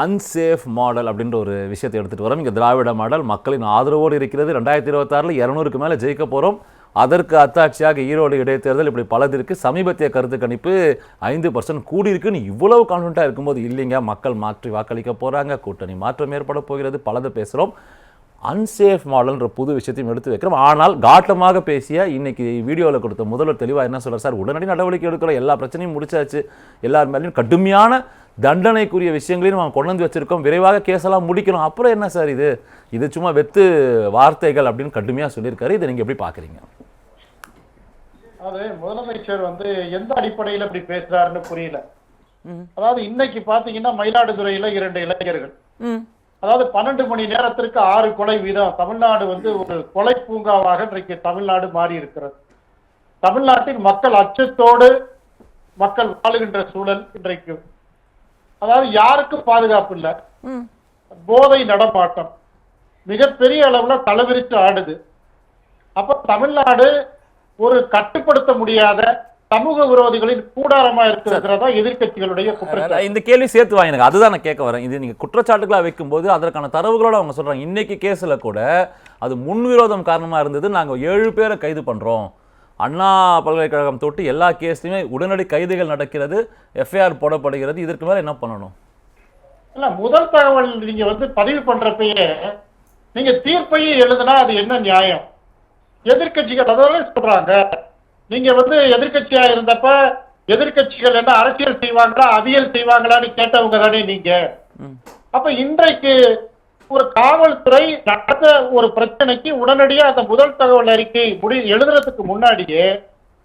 Unsafe model அப்படின்ற ஒரு விஷயத்தை எடுத்துகிட்டு வரோம். இங்கே திராவிட மாடல் மக்களின் ஆதரவோடு இருக்கிறது. 2026 200க்கு மேலே ஜெயிக்க போகிறோம். அதற்கு அத்தாட்சியாக ஈரோடு இடைத்தேர்தல் இப்படி பலது இருக்குது. சமீபத்திய கருத்து கணிப்பு 5% கூடியிருக்குன்னு இவ்வளவு கான்ஃபிடண்ட்டாக இருக்கும்போது இல்லைங்க, மக்கள் மாற்றி வாக்களிக்க போகிறாங்க, கூட்டணி மாற்றம் ஏற்பட போகிறது, பலதை பேசுகிறோம். அன்சேஃப் மாடல்ன்ற புது விஷயத்தையும் எடுத்து வைக்கிறோம். ஆனால் காட்டமாக பேசிய இன்னைக்கு வீடியோவில் கொடுத்த முதல்வர் தெளிவாக என்ன சொல்கிறார்? சார், உடனடி நடவடிக்கை எடுக்கிறோம், எல்லா பிரச்சனையும் முடிச்சாச்சு, எல்லார் மேலேயும் கடுமையான தண்டனைக்குரிய விஷயங்களையும் நம்ம கொண்டு வந்து வச்சிருக்கோம், விரைவாக கேஸெல்லாம் முடிக்கணும். அப்புறம் என்ன சார் இது சும்மா வெத்து வார்த்தைகள் அப்படின்னு கடுமையாக சொல்லியிருக்காரு. இதை நீங்கள் எப்படி பார்க்குறீங்க? அது முதலமைச்சர் எந்த அடிப்படையில் அப்படி பேசுறாருன்னு புரியல. அதாவது இன்னைக்கு பாத்தீங்கன்னா மயிலாடுதுறையில 2 இளைஞர்கள், அதாவது 12 மணி நேரத்திற்கு 6 கொலை வீதம். தமிழ்நாடு ஒரு கொலை பூங்காவாக இன்றைக்கு தமிழ்நாடு மாறி இருக்கிறது. தமிழ்நாட்டில் மக்கள் அச்சத்தோடு மக்கள் வாழுகின்ற சூழல் இன்றைக்கு. அதாவது யாருக்கும் பாதுகாப்பு இல்லை, போதை நடமாட்டம் மிகப்பெரிய அளவுல தலைவிரித்து ஆடுது. அப்ப தமிழ்நாடு ஒரு கட்டுப்படுத்த முடியாத சமூக விரோதிகளின் கூடாரமா இருக்கிறதா எதிர்கட்சிகளுடைய குற்றச்சாட்டு. இந்த கேள்வி சேர்த்து வாங்க, எனக்கு அதுதான் நான் கேட்க வரேன். இது நீங்க குற்றச்சாட்டுகளா வைக்கும்போது அதற்கான தரவுகளோட அவங்க சொல்றாங்க. இன்னைக்கு கேஸ்ல கூட அது முன்விரோதம் காரணமா இருந்தது, நாங்க 7 பேரை கைது பண்றோம், அண்ணா பல்கலைக்கழகம் தொட்டு எல்லா கேஸ்லையுமே உடனடி கைதுகள் நடக்கிறது, எஃப்ஐஆர் போடப்படுகிறது, இதற்கு மேல என்ன பண்ணணும்? இல்ல, முதல் தகவல் நீங்க பதிவு பண்றப்பயே நீங்க தீர்ப்பையே எழுதுனா அது என்ன நியாயம்? எதிர்கட்சிகள் அதாவது சொல்றாங்க, நீங்க எதிர்கட்சியா இருந்தப்ப எதிர்கட்சிகள் என்ன அரசியல் செய்வாங்களா அவியல் செய்வாங்களான்னு கேட்டவங்க தானே நீங்க. அப்ப இன்றைக்கு ஒரு காவல்துறை நடந்த ஒரு பிரச்சனைக்கு உடனடியா அந்த முதல் தகவல் அறிக்கை எழுதுறதுக்கு முன்னாடியே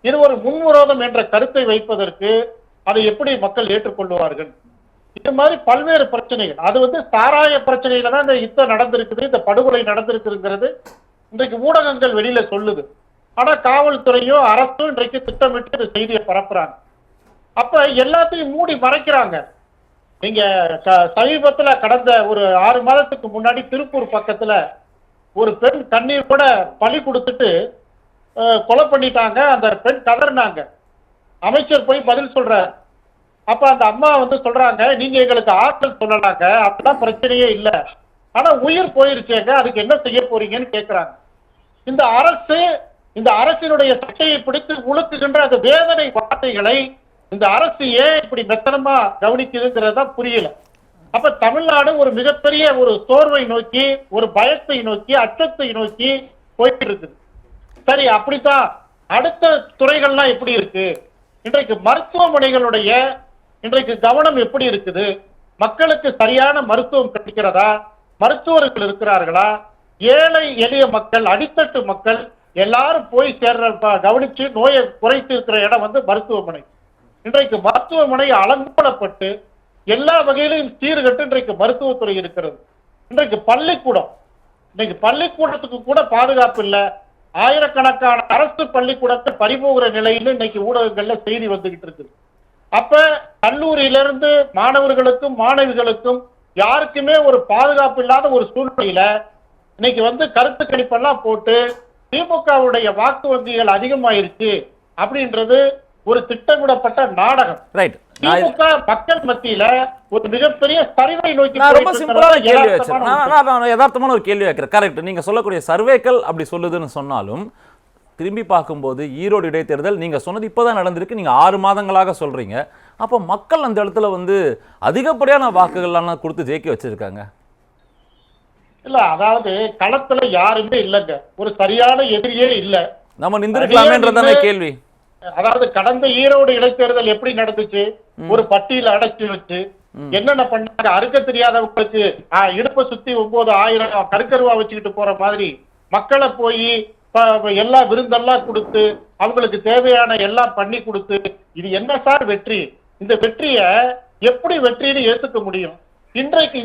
இது ஒரு முன்விரோதம் என்ற கருத்தை வைப்பதற்கு அதை எப்படி மக்கள் ஏற்றுக்கொள்வார்கள்? இது மாதிரி பல்வேறு பிரச்சனைகள். அது சாராய பிரச்சனையில தான் இந்த யுத்தம் நடந்திருக்குது, இந்த படுகொலை நடந்திருக்குங்கிறது இன்றைக்கு ஊடகங்கள் வெளியில சொல்லுது. ஆனா காவல்துறையும் அரசும் இன்றைக்கு திட்டமிட்டு இந்த செய்தியை பரப்புறாங்க. அப்ப எல்லாத்தையும் மூடி மறைக்கிறாங்க. நீங்க சமீபத்துல கடந்த ஒரு 6 மாதத்துக்கு முன்னாடி திருப்பூர் பக்கத்துல ஒரு பெண் கண்ணீர் கூட பலி கொடுத்துட்டு கொலை பண்ணிட்டாங்க. அந்த பெண் கதறினாங்க. அமைச்சர் போய் பதில் சொல்றாரு. அப்ப அந்த அம்மா சொல்றாங்க, நீங்க எங்களுக்கு ஆற்றல் சொல்லலாங்க, அப்படிதான் பிரச்சனையே இல்லை, ஆனா உயிர் போயிருச்சேங்க, அதுக்கு என்ன செய்ய போறீங்கன்னு கேட்கிறாங்க. இந்த அரசினுடைய சட்டையை பிடித்து உழுக்குகின்ற அந்த வேதனை வார்த்தைகளை இந்த அரசு ஏன் இப்படி மெத்தனமா கவனிக்குதுங்கிறதா புரியல. அப்ப தமிழ்நாடு ஒரு மிகப்பெரிய ஒரு சோர்வை நோக்கி, ஒரு பயத்தை நோக்கி, அச்சத்தை நோக்கி போயிட்டு இருக்குது. சரி, அப்படித்தான் அடுத்த துறைகள்லாம் எப்படி இருக்கு? இன்றைக்கு மருத்துவமனைகளுடைய இன்றைக்கு கவனம் எப்படி இருக்குது? மக்களுக்கு சரியான மருத்துவம் கிடைக்கிறதா? மருத்துவர்கள் இருக்கிறார்களா? ஏழை எளிய மக்கள், அடித்தட்டு மக்கள் எல்லாரும் போய் சேர்ற கவனிச்சு நோயை குறைத்து இருக்கிற இடம் மருத்துவமனை. இன்றைக்கு மருத்துவமனை அலங்கோலப்பட்டு எல்லா வகையிலும் சீர்கட்டு இன்றைக்கு மருத்துவத்துறை இருக்கிறது. இன்றைக்கு பள்ளிக்கூடத்துக்கு கூட பாதுகாப்பு இல்லை. ஆயிரக்கணக்கான அரசு பள்ளிக்கூடத்தை பறிபோகிற நிலையில் இன்னைக்கு ஊடகங்கள்ல செய்தி வந்துகிட்டு இருக்குது. அப்ப கல்லூரியிலிருந்து மாணவர்களுக்கும் மாணவிகளுக்கும் யாருக்குமே ஒரு பாதுகாப்பு இல்லாத ஒரு சூழ்நிலையில இன்னைக்கு கருத்து கணிப்பெல்லாம் போட்டு திமுகவுடைய வாக்கு வங்கிகள் அதிகமாயிருச்சு அப்படின்றது ஒரு திட்டமிடப்பட்ட நாடகம். திமுக மக்கள் மத்தியில ஒரு மிகப்பெரிய சரிவை நோக்கி யதார்த்தமான ஒரு கேள்வி வைக்கிறேன். கரெக்ட், நீங்க சொல்லக்கூடிய சர்வேக்கள் அப்படி சொல்லுதுன்னு சொன்னாலும் திரும்பி பார்க்கும்போது ஈரோடு இடைத்தேர்தல் நீங்க சொன்னது இப்பதான் நடந்திருக்கு, நீங்க 6 மாதங்களாக சொல்றீங்க. அப்ப மக்கள் அந்த இடத்துல அதிகப்படியான வாக்குகள்லாம் கொடுத்து ஜெயிக்க வச்சிருக்காங்க. இல்ல, அதாவது களத்துல யாருமே இல்லைங்க, ஒரு சரியான எதிரியே இல்ல. நம்ம நிந்திருக்கலாமேன்றதான கேள்வி. அதாவது கடந்த ஈரோடு இடைத்தேர்தல் எப்படி நடந்துச்சு? ஒரு பட்டியல அடைச்சு வச்சு என்னென்ன பண்ணாங்க? அறுக்க தெரியாதவங்களுக்கு இடுப்பை சுத்தி 9,000 கருக்கருவா வச்சுக்கிட்டு போற மாதிரி மக்களை போய் எல்லா விருந்தெல்லாம் கொடுத்து அவங்களுக்கு தேவையான எல்லாம் பண்ணி கொடுத்து, இது என்ன சார் வெற்றி? இந்த வெற்றிய எப்படி வெற்றின்னு ஏத்துக்க முடியும்? இன்றைக்கு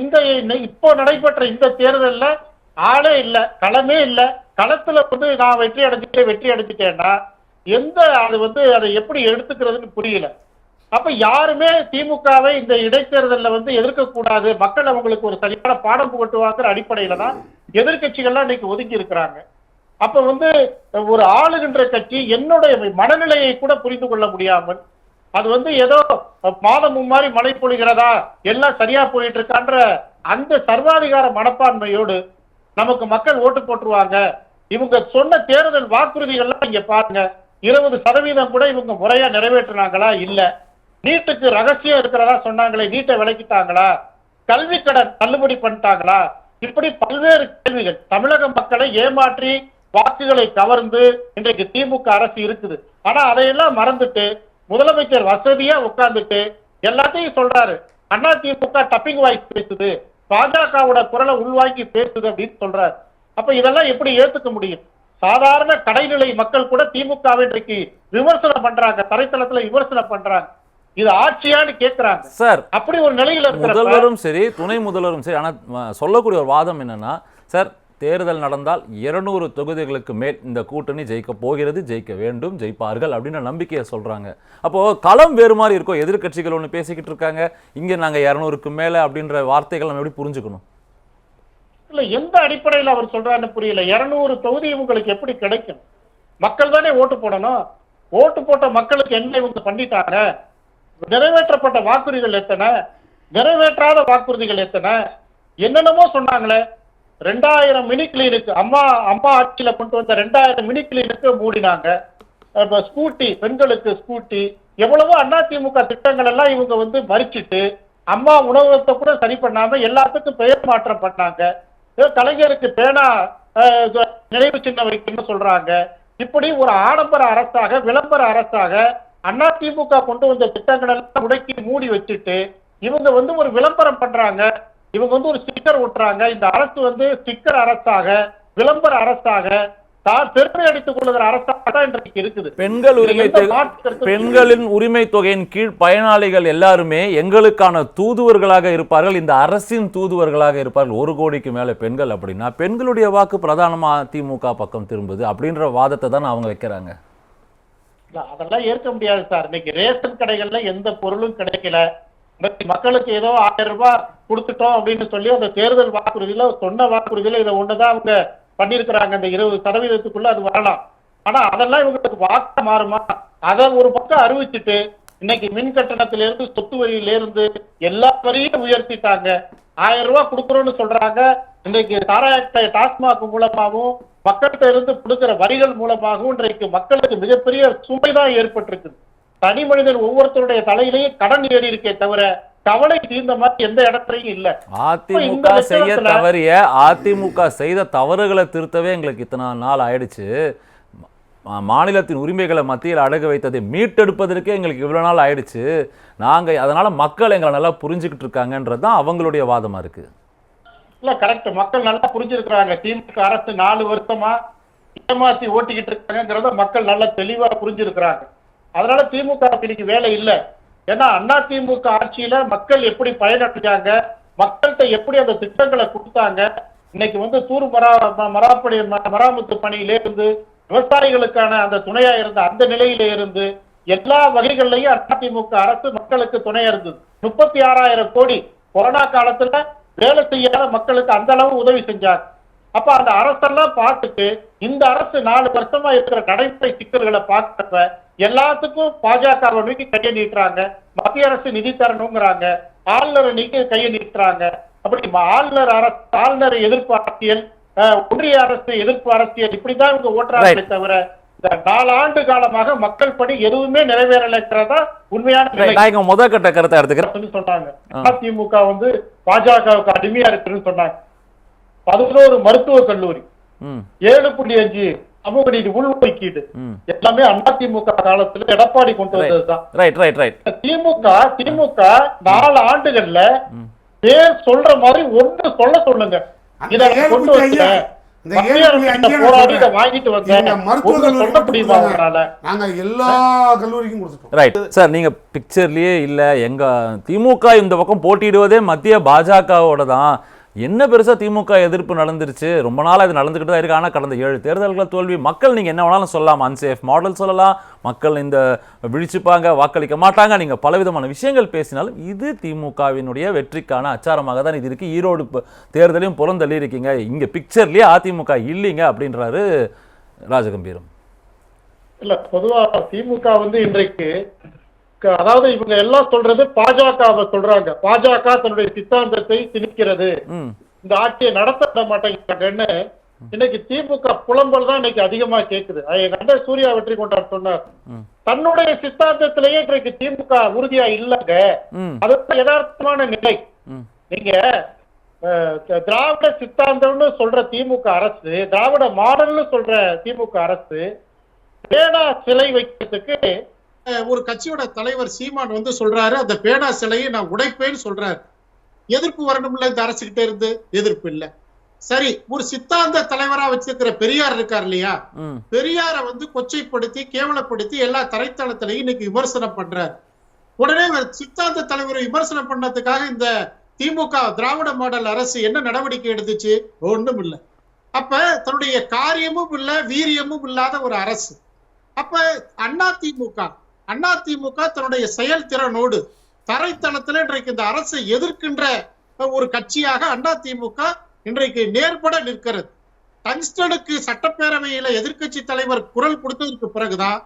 இப்போ நடைபெற்ற இந்த தேர்தல்ல ஆளே இல்ல, களமே இல்ல. களத்துல நான் வெற்றி அடைஞ்சிட்டேன்னா அதை எப்படி எடுத்துக்கிறதுன்னு புரியல. அப்ப யாருமே திமுகவை இந்த இடைத்தேர்தல்ல எதிர்க்க கூடாது, மக்கள் அவங்களுக்கு ஒரு சரியான பாடம் புகட்டுவாங்கிற அடிப்படையில தான் எதிர்கட்சிகள்லாம் இன்னைக்கு ஒதுக்கி இருக்கிறாங்க. அப்ப ஒரு ஆளுகின்ற கட்சி என்னுடைய மனநிலையை கூட புரிந்து கொள்ள முடியாமல் அது வந்து ஏதோ மாதம் மாதிரி மழை பொழிகிறதா, எல்லாம் சரியா போயிட்டு இருக்கான்ற அந்த சர்வாதிகார மனப்பான்மையோடு நமக்கு மக்கள் ஓட்டு போட்டுருவாங்க. இவங்க சொன்ன தேர்தல் வாக்குறுதிகள்லாம் இங்க பாருங்க, 20% கூட இவங்க முறையா நிறைவேற்றினாங்களா? இல்ல. நீட்டுக்கு ரகசியம் இருக்கிறதா சொன்னாங்களே, நீட்டை விலக்கிட்டாங்களா? கல்வி கடன் தள்ளுபடி பண்ணிட்டாங்களா? இப்படி பல்வேறு கேள்விகள். தமிழக மக்களை ஏமாற்றி வாக்குகளை கவர்ந்து இன்றைக்கு திமுக அரசு இருக்குது. ஆனா அதையெல்லாம் மறந்துட்டு முதலமைச்சர் வசதியா உட்கார்ந்துட்டு எல்லாத்தையும் சொல்றாரு. அண்ணா திமுக டப்பிங் வாய்ஸ் பேசுது, பாஜகவோட குரலை உள்வாங்கி பேசுது அப்படின்னு சொல்றாரு. அப்ப இதெல்லாம் எப்படி ஏத்துக்க முடியும்? சாதாரண கடைநிலை மக்கள் கூட திமுகவை இன்றைக்கு விமர்சனம் பண்றாங்க, தரைத்தளத்துல விமர்சனம் பண்றாங்க. இது ஆட்சியான்னு கேட்கிறாங்க சார். அப்படி ஒரு நிலையில முதல்வரும் சரி, துணை முதல்வரும் சரி, ஆனா சொல்லக்கூடிய ஒரு வாதம் என்னன்னா, சார் தேர்தல் நடந்தால் 200 தொகுதிகளுக்கு மேல் இந்த கூட்டணி ஜெயிக்க போகிறது, ஜெயிக்க வேண்டும், ஜெயிப்பார்கள் அப்படின்ற நம்பிக்கையை சொல்றாங்க. அப்போ களம் வேறு மாதிரி இருக்கும். எதிர்கட்சிகள் ஒன்று பேசிக்கிட்டு இருக்காங்க, இங்க நாங்க 200க்கு மேல அப்படின்ற வார்த்தைகள் நம்ம எப்படி புரிஞ்சுக்கணும்? இல்ல, எந்த அடிப்படையில் அவர் சொல்றாருன்னு புரியல. 200 தொகுதி இவங்களுக்கு எப்படி கிடைக்கும்? மக்கள் தானே ஓட்டு போடணும். ஓட்டு போட்ட மக்களுக்கு என்ன இவங்க பண்ணிட்டாங்க? நிறைவேற்றப்பட்ட வாக்குறுதிகள் எத்தனை, நிறைவேற்றாத வாக்குறுதிகள் எத்தனை? என்னென்னமோ சொன்னாங்களே. 2000 மினி கிளினிக் அம்மா ஆட்சியில கொண்டு வந்த 2000 மினி கிளினிக்கு மூடினாங்க. ஸ்கூட்டி, பெண்களுக்கு ஸ்கூட்டி, எவ்வளவோ அதிமுக திட்டங்கள் எல்லாம் இவங்க வந்து மறிச்சிட்டு அம்மா உணவகத்தை கூட சரி பண்ணாம எல்லாத்துக்கும் பெயர் மாற்றம் பண்ணாங்க. கலைஞருக்கு பேனா நினைவு சின்னம் வைக்கணும்னு சொல்றாங்க. இப்படி ஒரு ஆடம்பர அரசாக, விளம்பர அரசாக அதிமுக கொண்டு வந்த திட்டங்கள் எல்லாம் முடக்கி மூடி வச்சுட்டு இவங்க வந்து ஒரு விளம்பரம் பண்றாங்க. இவங்க வந்து ஒரு ஸ்டிக்கர் ஒட்டுறாங்க. இந்த அரசு வந்து ஸ்டிக்கர் அரசாக, விளம்பர அரசாக, பெருமை அடித்துக் கொள்ளுகிற அரசாக தான் இன்றைக்கு இருக்குது. பெண்களின் உரிமை தொகையின் கீழ் பயனாளிகள் எல்லாருமே எங்களுக்கான தூதுவர்களாக இருப்பார்கள், இந்த அரசின் தூதுவர்களாக இருப்பார்கள். 1 கோடிக்கு மேல பெண்கள் அப்படின்னா பெண்களுடைய வாக்கு பிரதானமா திமுக பக்கம் திரும்புது அப்படின்ற வாதத்தை தான் அவங்க வைக்கிறாங்க. அதெல்லாம் ஏற்க முடியாது சார். இன்னைக்கு ரேஷன் கடைகள்ல எந்த பொருளும் கிடைக்கல. மக்களுக்கு ஏதோ 1000 ரூபாய் கொடுத்துட்டோம் அப்படின்னு சொல்லி அந்த தேர்தல் வாக்குறுதியில சொன்ன வாக்குறுதியில இதை ஒண்ணுதான் அவங்க பண்ணிருக்கிறாங்க. இந்த 20%க்குள்ள அது வரலாம். ஆனா அதெல்லாம் இவங்களுக்கு வாக்க மாறுமா? அதை ஒரு பக்கம் அறிவிச்சுட்டு இன்னைக்கு மின் கட்டணத்திலிருந்து, சொத்து வரியிலிருந்து எல்லா வரியும் உயர்த்திட்டாங்க. 1000 ரூபாய் கொடுக்குறோம்னு சொல்றாங்க. இன்றைக்கு டாஸ்மாக் மூலமாகவும் மக்கள்கிட்ட இருந்து கொடுக்கிற வரிகள் மூலமாகவும் இன்றைக்கு மக்களுக்கு மிகப்பெரிய சுமைதான் ஏற்பட்டிருக்குது. தனி மனிதன் ஒவ்வொருத்தருடைய தலையிலேயும் கடன் ஏறி இருக்கே தவிர கவலை தீர்ந்த மாதிரி எந்த இடத்துலையும் இல்ல. அதிமுக செய்த தவறுகளை திருத்தவே எங்களுக்கு இத்தனை நாள் ஆயிடுச்சு. மாநிலத்தின் உரிமைகளை மத்தியில் அடகு வைத்ததை மீட்டெடுப்பதற்கே எங்களுக்கு இவ்வளவு நாள் ஆயிடுச்சு. நாங்க அதனால மக்கள் எங்களை நல்லா புரிஞ்சுக்கிட்டு இருக்காங்கன்றதுதான் அவங்களுடைய வாதமா இருக்கு. இல்ல, கரெக்ட். மக்கள் நல்லா புரிஞ்சிருக்கிறாங்க. திமுக அரசு 4 வருஷமா ஏமாத்தி ஓட்டிக்கிட்டு இருக்காங்கிறத மக்கள் நல்லா தெளிவா புரிஞ்சிருக்கிறாங்க. அதனால திமுக இன்னைக்கு வேலை இல்லை. ஏன்னா அதிமுக ஆட்சியில மக்கள் எப்படி பயனடைஞ்சாங்க, மக்கள்கிட்ட எப்படி அந்த திட்டங்களை கொடுத்தாங்க. இன்னைக்கு வந்து தூர் மராமத்து பணியிலே இருந்து விவசாயிகளுக்கான அந்த துணையா இருந்த அந்த நிலையில இருந்து எல்லா வகைகள்லயும் அதிமுக அரசு மக்களுக்கு துணையா இருந்தது. 36,000 கோடி கொரோனா காலத்துல வேலை செய்யாத மக்களுக்கு அந்த அளவு உதவி செஞ்சாங்க. அப்ப அந்த அரசெல்லாம் பார்த்துட்டு இந்த அரசு 4 வருஷமா இருக்கிற நடைமுறை சிக்கல்களை பார்க்கிறப்ப எல்லாத்துக்கும் பாஜக நோக்கி கையை நீட்டுறாங்க. மத்திய அரசு நிதி தரணுங்கிறாங்க, ஆளுநரை நீக்கி கையை நீட்டுறாங்க. அப்படி ஆளுநர் எதிர்ப்பு அரசியல், ஒன்றிய அரசு எதிர்ப்பு அரசியல், இப்படிதான் இவங்க ஓட்டுறாங்களே தவிர இந்த 4 ஆண்டு காலமாக மக்கள் பணி எதுவுமே நிறைவேறலைங்கிறதா உண்மையான முதல் கட்ட கருத்தை எடுத்துக்கிறேன் சொன்னாங்க. அதிமுக வந்து பாஜகவுக்கு அடிமையா இருக்குன்னு சொன்னாங்க. 11 மருத்துவக் கல்லூரி, 7.5 சமூக நீதி உள்ஒதுக்கீடு எல்லாமே அதிமுக காலத்துல எடப்பாடி கொண்டு வந்ததுதான். திமுக 4 ஆண்டுகள்ல பேர் சொல்ற மாதிரி ஒன்று சொல்லுங்க. இதை கொண்டு வந்து போராடி இதை வாங்கிட்டு சொல்ல முடியுமா? நாங்க எல்லா கல்லூரிக்கும் கொடுத்துட்டோம். ரைட் சார், நீங்க பிக்சர்லயே இல்ல, எங்க திமுக இந்த பக்கம் போட்டியிடுவதே மத்திய பாஜகவோட தான். என்ன பெருசா திமுக எதிர்ப்பு நடந்துருச்சு? ரொம்ப நாள் அது நடந்துகிட்டு தான் இருக்கு. ஆனா கடந்த 7 தேர்தல்கள் தோல்வி. மக்கள் நீங்க என்ன வேணாலும் சொல்லலாம், அன்சேஃப் மாடல் சொல்லலாம், மக்கள் இந்த விழிச்சுப்பாங்க, வாக்களிக்க மாட்டாங்க, நீங்க பலவிதமான விஷயங்கள் பேசினாலும் இது திமுகவினுடைய வெற்றிக்கான அச்சாரமாக தான் இது இருக்கு. ஈரோடு தேர்தலையும் புறந்தள்ளி இருக்கீங்க, இங்க பிக்சர்லயே அதிமுக இல்லைங்க அப்படின்றாரு ராஜகம்பீரம். இல்ல, பொதுவா திமுக வந்து இன்றைக்கு அதாவது இவங்க எல்லாம் சொல்றது பாஜகவை சொல்றாங்க. பாஜக தன்னுடைய சித்தாந்தத்தை திணிக்கிறது, இந்த ஆட்சியை நடத்த விட மாட்டேங்கிறாங்கன்னு இன்னைக்கு திமுக புலம்பல் தான் இன்னைக்கு அதிகமா கேக்குது. எங்க அண்ணன் சூர்யா வெற்றி கொண்டார் சொன்னார், தன்னுடைய சித்தாந்தத்திலேயே இன்றைக்கு திமுக உறுதியா இல்லங்க. அதுதான் யதார்த்தமான நிலை. நீங்க திராவிட சித்தாந்தம்னு சொல்ற திமுக அரசு, திராவிட மாடல்னு சொல்ற திமுக அரசு பேனா சிலை வைக்கிறதுக்கு ஒரு கட்சியோட தலைவர் சீமான் வந்து சொல்றாரு, அந்த பேனா சிலையை நான் உடைப்பேன்னு சொல்றாரு. எதிர்ப்பு வரணும்ல இந்த அரசுகிட்ட இருந்து? எதிர்ப்பு இல்ல. சரி, ஒரு சித்தாந்த தலைவரா வச்சிருக்கிற பெரியார் இருக்கார் இல்லையா, பெரியார வந்து கொச்சைப்படுத்தி கேவலப்படுத்தி எல்லா தரைத்தளத்திலையும் இன்னைக்கு விமர்சனம் பண்றாரு. உடனே சித்தாந்த தலைவரை விமர்சனம் பண்ணதுக்காக இந்த திமுக திராவிட மாடல் அரசு என்ன நடவடிக்கை எடுத்துச்சு? ஒண்ணும் இல்லை. அப்ப தன்னுடைய காரியமும் இல்ல, வீரியமும் இல்லாத ஒரு அரசு. அப்ப அதிமுக தன்னுடைய செயல்திறனோடு தரைத்தளத்துல இன்றைக்கு இந்த அரசை எதிர்க்கின்ற ஒரு கட்சியாக அதிமுக இன்றைக்கு நேர்பட நிற்கிறது. டங்ஸ்டனுக்கு சட்டப்பேரவையில எதிர்கட்சி தலைவர் குரல் கொடுத்ததற்கு பிறகுதான்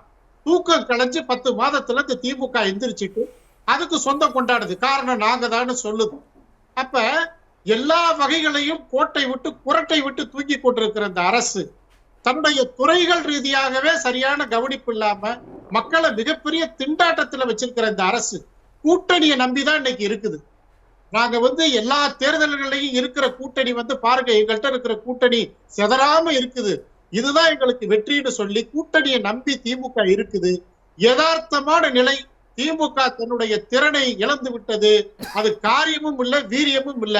தூக்கம் கலைஞ்சு 10 மாதத்துல இந்த திமுக எந்திரிச்சிட்டு அதுக்கு சொந்தம் கொண்டாடுது. காரணம் நாங்க தான் சொல்லுது. அப்ப எல்லா வகைகளையும் கோட்டை விட்டு குரட்டை விட்டு தூக்கி கொண்டிருக்கிற இந்த அரசு தன்னுடைய துறைகள் ரீதியாகவே சரியான கவனிப்பு இல்லாம மக்களை மிகப்பெரிய திண்டாட்டத்துல வச்சிருக்கிற இந்த அரசு கூட்டணியை நம்பிதான் இன்னைக்கு இருக்குது. நாங்க வந்து எல்லா தேர்தல்களையும் இருக்கிற கூட்டணி வந்து பாருங்க, எங்கள்கிட்ட இருக்கிற கூட்டணி செதறாம இருக்குது, இதுதான் எங்களுக்கு வெற்றின்னு சொல்லி கூட்டணியை நம்பி திமுக இருக்குது. யதார்த்தமான நிலை, திமுக தன்னுடைய திறனை இழந்து விட்டது. அது காரியமும் இல்ல, வீரியமும் இல்ல.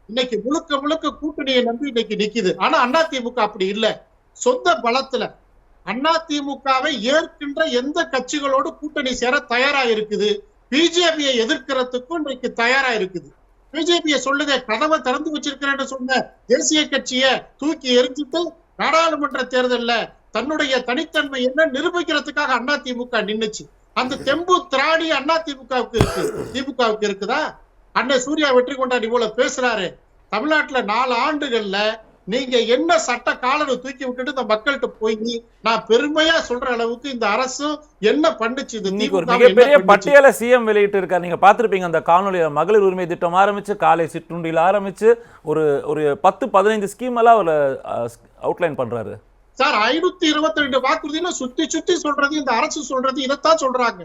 இன்னைக்கு முழுக்க முழுக்க கூட்டணியை நம்பி இன்னைக்கு நிக்குது. ஆனா அதிமுக அப்படி இல்ல. சொந்த பலத்துல அதிமுகவை ஏற்கின்ற எந்த கட்சிகளோடு கூட்டணி சேர தயாரா இருக்குது. பிஜேபியை எதிர்க்கிறதுக்கும் இன்றைக்கு தயாரா இருக்குது. பிஜேபியை சொல்லுங்க, கதவை திறந்து வச்சிருக்கிறேன்னு சொன்ன தேசிய கட்சியை தூக்கி எரிஞ்சிட்டு நாடாளுமன்ற தேர்தல்ல தன்னுடைய தனித்தன்மை என்ன நிரூபிக்கிறதுக்காக அதிமுக நின்னுச்சு. அந்த தெம்பு திராணி அதிமுகவுக்கு இருக்கு, திமுகவுக்கு இருக்குதா? அண்ணன் சூர்யா வெற்றி கொண்டாடி இவ்வளவு பேசுறாரு. தமிழ்நாட்டுல 4 ஆண்டுகள்ல நீங்க என்ன சட்ட காலரை தூக்கி விட்டுட்டு இந்த மக்கள்கிட்ட போய் நான் பெருமையா சொல்ற அளவுக்கு இந்த அரசு என்ன பண்ணுச்சு? ஒரு மிகப்பெரிய பட்டியலை சிஎம் வெளியிட்டு இருக்காரு. நீங்க பாத்திருப்பீங்க அந்த காணொலி. மகளிர் உரிமை திட்டம் ஆரம்பிச்சு, காலை சிற்றுண்டியில் ஆரம்பிச்சு ஒரு 10-15 ஸ்கீம் எல்லாம் ஒரு அவுட்லைன் பண்றாரு சார். 522 வாக்குறுதியில சுத்தி சுத்தி சொல்றது இந்த அரசு சொல்றது இதைத்தான் சொல்றாங்க.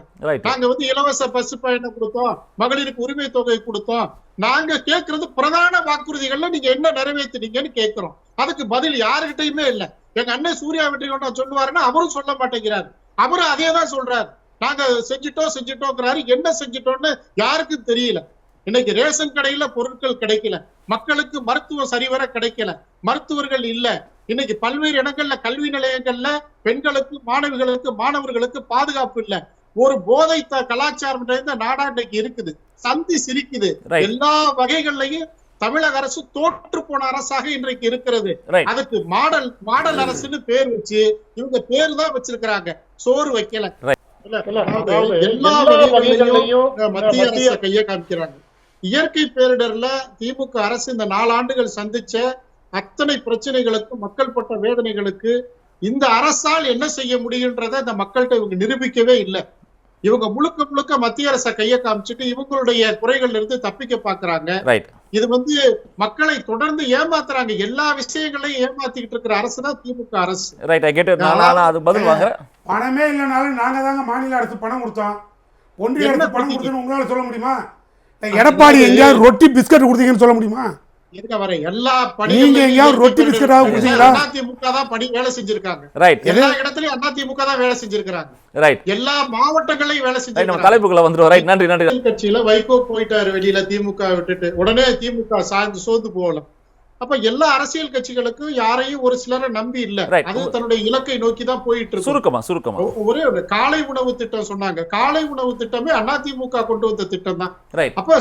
நாங்க வந்து இலவச பஸ் பயணம் கொடுத்தோம், மகளிருக்கு உரிமை தொகை கொடுத்தோம். நாங்க கேட்கறது பிரதான வாக்குறுதிகள்ல நீங்க என்ன நிறைவேற்றினீங்கன்னு கேட்கிறோம். அதுக்கு பதில் யாருகிட்டயுமே இல்ல. எங்க அண்ணன் சூர்யா வெற்றி கொண்டா சொல்லுவாருன்னா அவரும் சொல்ல மாட்டேங்கிறாரு. அவரும் அதே தான் சொல்றாரு, நாங்க செஞ்சிட்டோங்கிறாரு. என்ன செஞ்சிட்டோம்னு யாருக்கும் தெரியல. இன்னைக்கு ரேஷன் கடையில பொருட்கள் கிடைக்கல, மக்களுக்கு மருத்துவம் சரிவர கிடைக்கல, மருத்துவர்கள் இல்ல. இன்னைக்கு பல்வேறு இடங்கள்ல கல்வி நிலையங்கள்ல பெண்களுக்கு, மாணவர்களுக்கு பாதுகாப்பு இல்ல. ஒரு போதை கலாச்சாரம் நிறைந்த நாடா இன்னைக்கு இருக்குது. சந்தி சிரிக்குது. எல்லா வகைகள்லையும் தமிழக அரசு தோற்று போன அரசாக இன்றைக்கு இருக்கிறது. அதுக்கு மாடல் அரசுன்னு பேர் வச்சு இவங்க பேரு தான் வச்சிருக்கிறாங்க, சோறு வைக்கல. எல்லா வகைகளையும் மத்திய அரசு கைய காமிக்கிறாங்க. இயற்கை பேரிடர்ல திமுக அரசு இந்த 4 ஆண்டுகள் சந்திச்ச அத்தனை பிரச்சனைகளுக்கு, மக்கள் பட்ட வேதனைகளுக்கு இந்த அரசால் என்ன செய்ய முடியுன்றத இந்த மக்கள்கிட்ட இவங்க நிரூபிக்கவே இல்லை. இவங்க முழுக்க முழுக்க மத்திய அரசை கைய காமிச்சுட்டு இவங்களுடைய குறைகள்ல இருந்து தப்பிக்க பாக்குறாங்க. இது வந்து மக்களை தொடர்ந்து ஏமாத்துறாங்க. எல்லா விஷயங்களையும் ஏமாத்திக்கிட்டு இருக்கிற அரசு தான் திமுக அரசு. பணமே இல்லைனாலும் நாங்க தாங்க மாநில அரசு பணம் கொடுத்தோம், ஒன்றிய அரசு பணம் கொடுத்தோம்னு உங்களால சொல்ல முடியுமா? எடப்பாடி எங்கேயாவது ரொட்டி பிஸ்கட் கொடுத்தீங்கன்னு சொல்ல முடியுமா? எல்லா ரொட்டி பிஸ்கட் அதிமுக தான் பணி வேலை செஞ்சிருக்காங்க. எல்லா இடத்துலயும் அதிமுக தான் வேலை செஞ்சிருக்காங்க. எல்லா மாவட்டங்களையும் வேலை செஞ்சிருக்காங்க. தலைப்புக்குள்ள வந்துரும். நன்றி. கட்சியில வைகோ போயிட்டாரு வெளியில திமுக விட்டுட்டு, உடனே திமுக சோர்ந்து போகலாம். அப்ப எல்லா அரசியல் கட்சிகளுக்கும் யாரையும் ஒரு சிலரை நம்பி இல்ல. அது தன்னுடைய இலக்கை நோக்கி தான் போயிட்டு இருக்கு. சுருக்கமா ஒரே காலை உணவு திட்டம் சொன்னாங்க. காலை உணவு திட்டமே அதிமுக கொண்டு வந்த திட்டம் தான். அப்ப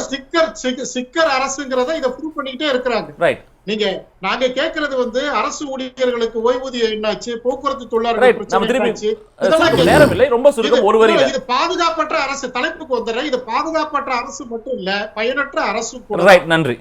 சிக்கர் அரசுங்கிறத இதை ப்ரூவ் பண்ணிட்டே இருக்கிறாங்க. நீங்க நாங்க கேட்கறது வந்து அரசு ஊழியர்களுக்கு ஓய்வூதியம் என்னாச்சு, போக்குவரத்து தொழிலாளர்கள் இது பாதுகாப்பற்ற அரசு. தலைப்புக்கு வந்துடுறேன். இது பாதுகாப்பற்ற அரசு மட்டும் இல்ல, பயனற்ற அரசு. நன்றி.